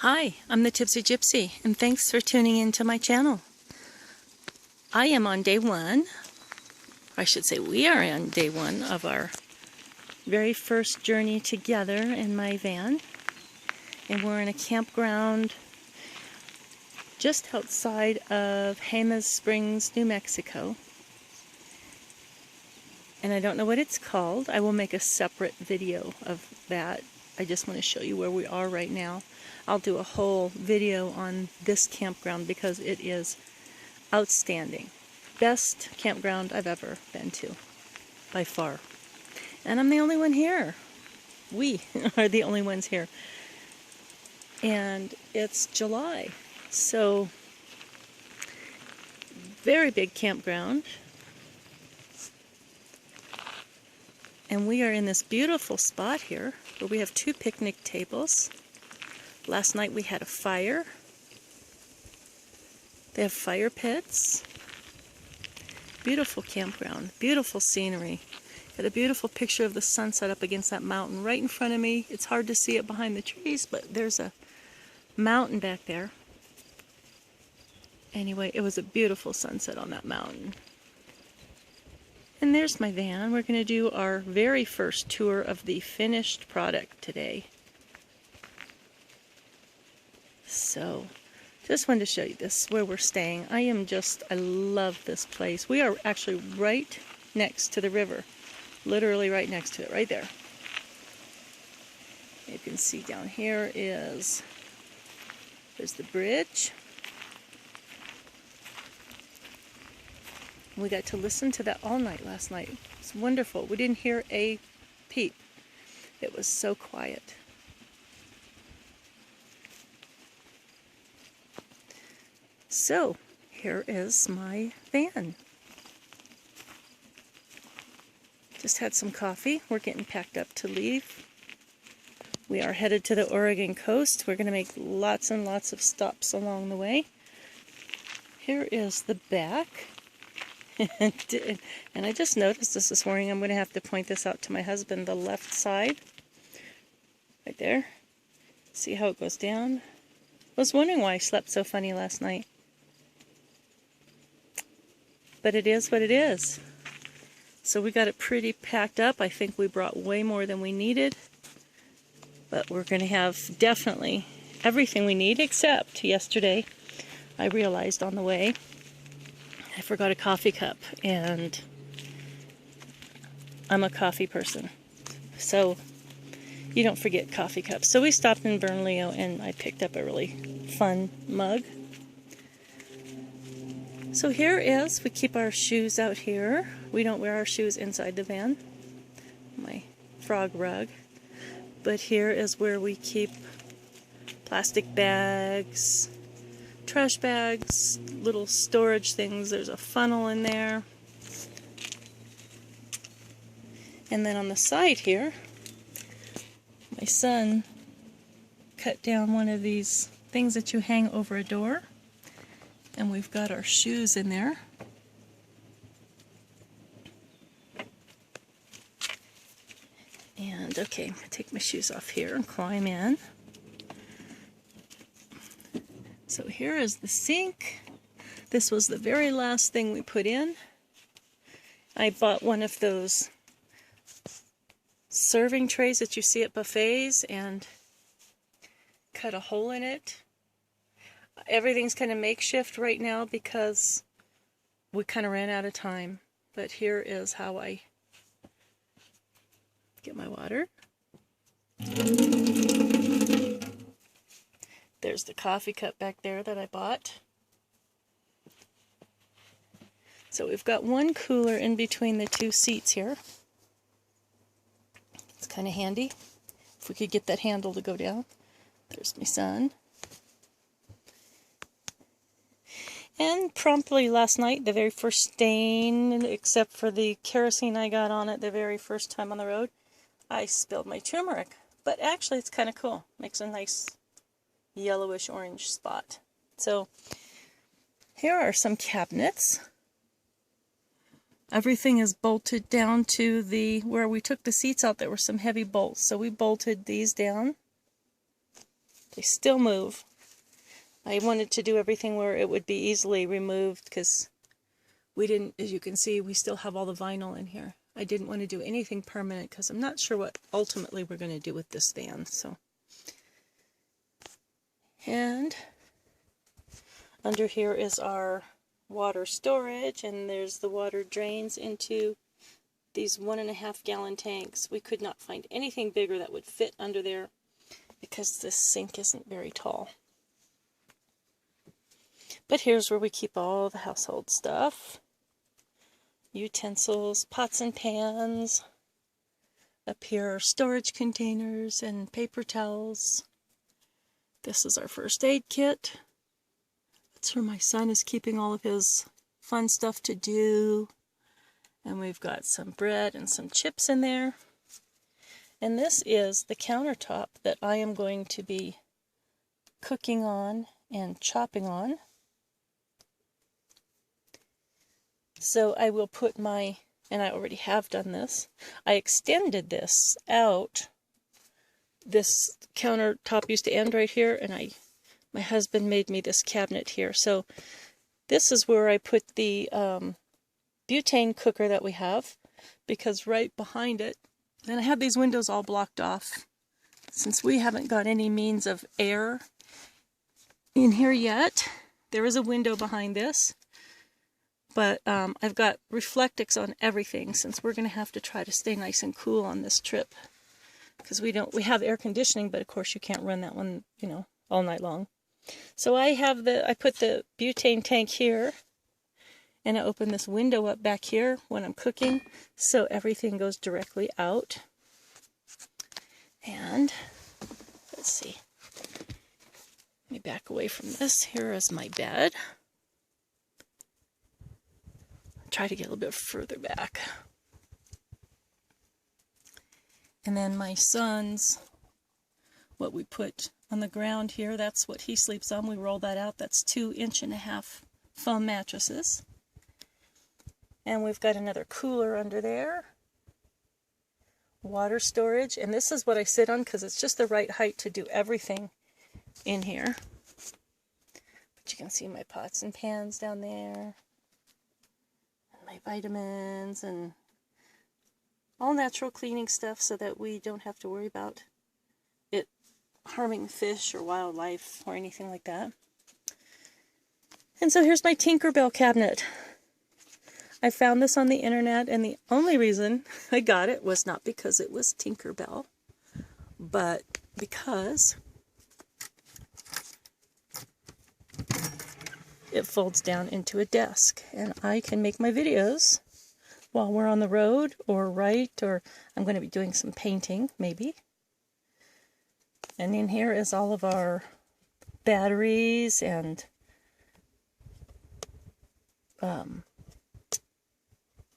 Hi, I'm the Tipsy Gypsy, and thanks for tuning into my channel. I am on day one, I should say we are on day one of our very first journey together in my van. And we're in a campground just outside of Jemez Springs, New Mexico. And I don't know what it's called. I will make a separate video of that. I just want to show you where we are right now. I'll do a whole video on this campground because it is outstanding. Best campground I've ever been to, by far. And I'm the only one here. We are the only ones here. And it's July, so very big campground. And we are in this beautiful spot here where we have 2 picnic tables. Last night we had a fire. They have fire pits. Beautiful campground, beautiful scenery. Got a beautiful picture of the sunset up against that mountain right in front of me. It's hard to see it behind the trees, but there's a mountain back there. Anyway, it was a beautiful sunset on that mountain. And there's my van. We're going to do our very first tour of the finished product today. So, just wanted to show you this, where we're staying. I love this place. We are actually right next to the river. Literally right next to it, right there. You can see down here there's the bridge. We got to listen to that all night last night. It's wonderful. We didn't hear a peep. It was so quiet. So, here is my van. Just had some coffee. We're getting packed up to leave. We are headed to the Oregon coast. We're going to make lots and lots of stops along the way. Here is the back. And I just noticed this morning. I'm going to have to point this out to my husband. The left side, right there. See how it goes down? I was wondering why I slept so funny last night. But it is what it is. So we got it pretty packed up. I think we brought way more than we needed. But we're going to have definitely everything we need, except yesterday I realized on the way I forgot a coffee cup, and I'm a coffee person. So you don't forget coffee cups. So we stopped in Bernalillo and I picked up a really fun mug. So here is, we keep our shoes out here. We don't wear our shoes inside the van. My frog rug. But here is where we keep plastic bags, trash bags, little storage things. There's a funnel in there. And then on the side here, my son cut down one of these things that you hang over a door. And we've got our shoes in there. And okay, I'm going to take my shoes off here and climb in. So here is the sink. This was the very last thing we put in. I bought one of those serving trays that you see at buffets and cut a hole in it. Everything's kind of makeshift right now because we kind of ran out of time. But here is how I get my water. There's the coffee cup back there that I bought. So we've got one cooler in between the 2 seats here. It's kind of handy. If we could get that handle to go down. There's my son. And promptly last night, the very first stain, except for the kerosene I got on it the very first time on the road, I spilled my turmeric. But actually it's kind of cool. Makes a nice yellowish orange spot. So here are some cabinets. Everything is bolted down to where we took the seats out. There were some heavy bolts, so we bolted these down. They still move. I wanted to do everything where it would be easily removed because we didn't, as you can see, we still have all the vinyl in here. I didn't want to do anything permanent because I'm not sure what ultimately we're going to do with this van. So, and under here is our water storage, and there's the water drains into these 1.5 gallon tanks. We could not find anything bigger that would fit under there because this sink isn't very tall. But here's where we keep all the household stuff. Utensils, pots and pans. Up here are storage containers and paper towels. This is our first aid kit. That's where my son is keeping all of his fun stuff to do. And we've got some bread and some chips in there. And this is the countertop that I am going to be cooking on and chopping on. So I will put my, and I already have done this, I extended this out. This countertop used to end right here, and my husband made me this cabinet here. So this is where I put the butane cooker that we have, because right behind it, and I have these windows all blocked off since we haven't got any means of air in here yet. There is a window behind this, but I've got reflectix on everything since we're going to have to try to stay nice and cool on this trip, because we have air conditioning, but of course you can't run that one, you know, all night long. So I put the butane tank here, and I open this window up back here when I'm cooking, so everything goes directly out. And let's see, let me back away from this. Here is my bed. Try to get a little bit further back. And then my son's, what we put on the ground here, that's what he sleeps on. We roll that out. That's 2.5 inch foam mattresses. And we've got another cooler under there. Water storage. And this is what I sit on because it's just the right height to do everything in here. But you can see my pots and pans down there. And my vitamins and all natural cleaning stuff so that we don't have to worry about it harming fish or wildlife or anything like that. And so here's my Tinkerbell cabinet. I found this on the internet, and the only reason I got it was not because it was Tinkerbell, but because it folds down into a desk, and I can make my videos while we're on the road or write, or I'm going to be doing some painting, maybe. And in here is all of our batteries and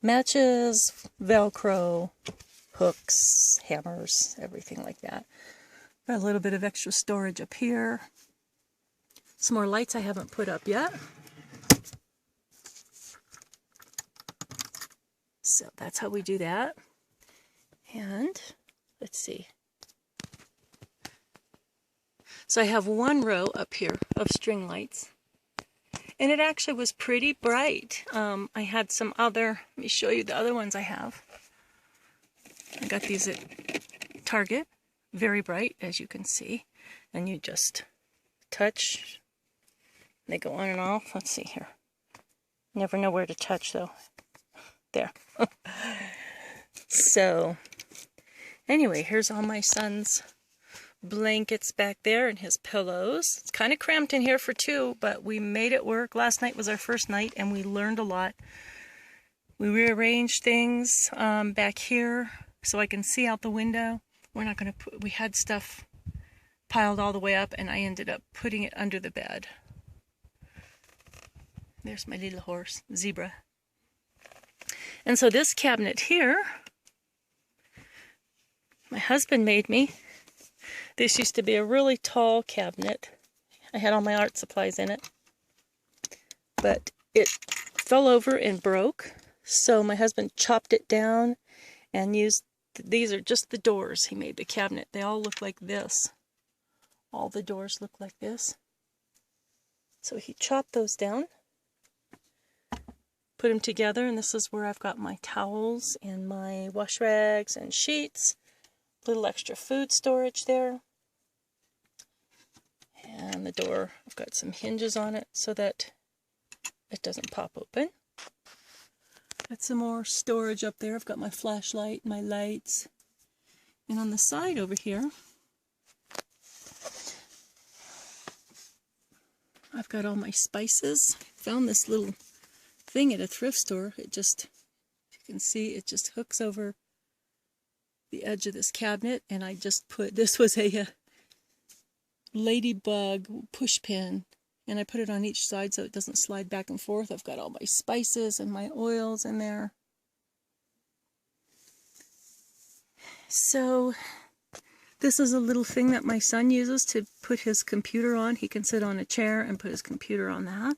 matches, Velcro, hooks, hammers, everything like that. Got a little bit of extra storage up here. Some more lights I haven't put up yet. So that's how we do that. And let's see. So I have one row up here of string lights. And it actually was pretty bright. I had some other, let me show you the other ones I have. I got these at Target. Very bright, as you can see. And you just touch. They go on and off. Let's see here. Never know where to touch, though. There. So, anyway, here's all my son's blankets back there and his pillows. It's kind of cramped in here for two, but we made it work. Last night was our first night, and we learned a lot. We rearranged things back here so I can see out the window. We're not going to put, we had stuff piled all the way up, and I ended up putting it under the bed. There's my little horse, Zebra. And so this cabinet here, my husband made me. This used to be a really tall cabinet. I had all my art supplies in it. But it fell over and broke. So my husband chopped it down and used, these are just the doors he made the cabinet. They all look like this All the doors look like this. So he chopped those down, put them together, and this is where I've got my towels and my wash rags and sheets. Little extra food storage there. And the door, I've got some hinges on it so that it doesn't pop open. Got some more storage up there. I've got my flashlight, my lights. And on the side over here, I've got all my spices. Found this little thing at a thrift store. It just, you can see, it just hooks over the edge of this cabinet. And I just put, this was a ladybug push pin. And I put it on each side so it doesn't slide back and forth. I've got all my spices and my oils in there. So this is a little thing that my son uses to put his computer on. He can sit on a chair and put his computer on that.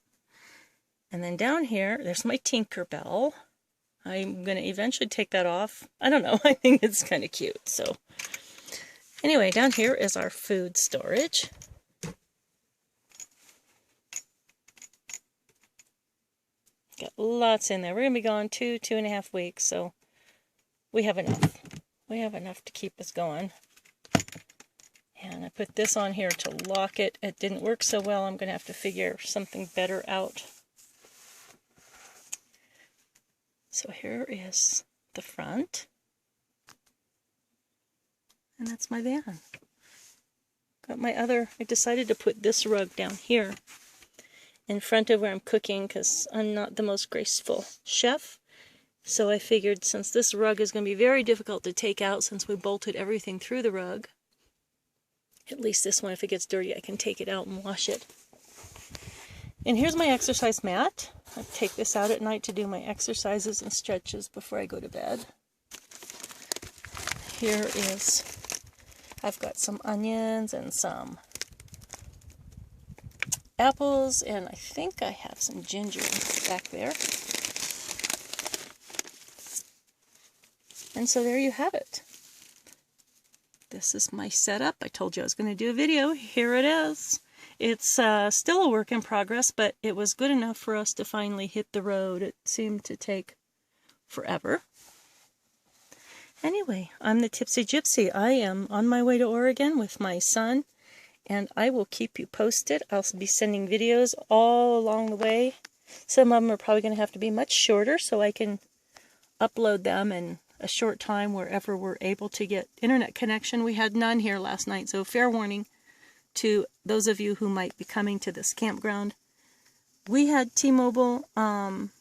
And then down here, there's my Tinkerbell. I'm going to eventually take that off. I don't know. I think it's kind of cute. So anyway, down here is our food storage. Got lots in there. We're going to be gone 2.5 weeks, so we have enough. We have enough to keep us going. And I put this on here to lock it. It didn't work so well. I'm going to have to figure something better out. So here is the front. And that's my van. Got my other, I decided to put this rug down here in front of where I'm cooking because I'm not the most graceful chef. So I figured since this rug is going to be very difficult to take out since we bolted everything through the rug, at least this one, if it gets dirty, I can take it out and wash it. And here's my exercise mat. I take this out at night to do my exercises and stretches before I go to bed. Here is, I've got some onions and some apples, and I think I have some ginger back there. And so there you have it. This is my setup. I told you I was going to do a video. Here it is. It's still a work in progress, but it was good enough for us to finally hit the road. It seemed to take forever. Anyway, I'm the Tipsy Gypsy. I am on my way to Oregon with my son, and I will keep you posted. I'll be sending videos all along the way. Some of them are probably going to have to be much shorter so I can upload them in a short time wherever we're able to get internet connection. We had none here last night, so fair warning to those of you who might be coming to this campground. We had T-Mobile. On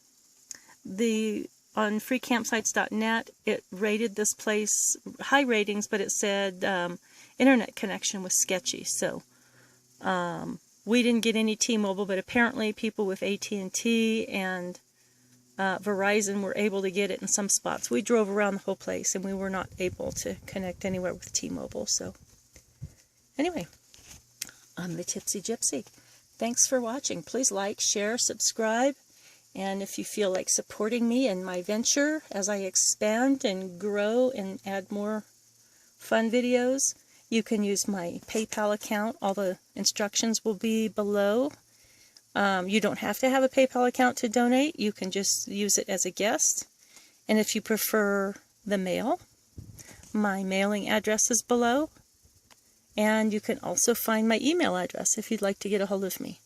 freecampsites.net, it rated this place high ratings, but it said internet connection was sketchy. So we didn't get any T-Mobile, but apparently people with AT&T and Verizon were able to get it in some spots. We drove around the whole place, and we were not able to connect anywhere with T-Mobile. So anyway, I'm the Tipsy Gypsy. Thanks for watching. Please like, share, subscribe. And if you feel like supporting me in my venture as I expand and grow and add more fun videos, you can use my PayPal account. All the instructions will be below. You don't have to have a PayPal account to donate. You can just use it as a guest. And if you prefer the mail, my mailing address is below. And you can also find my email address if you'd like to get a hold of me.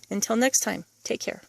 Until next time, take care.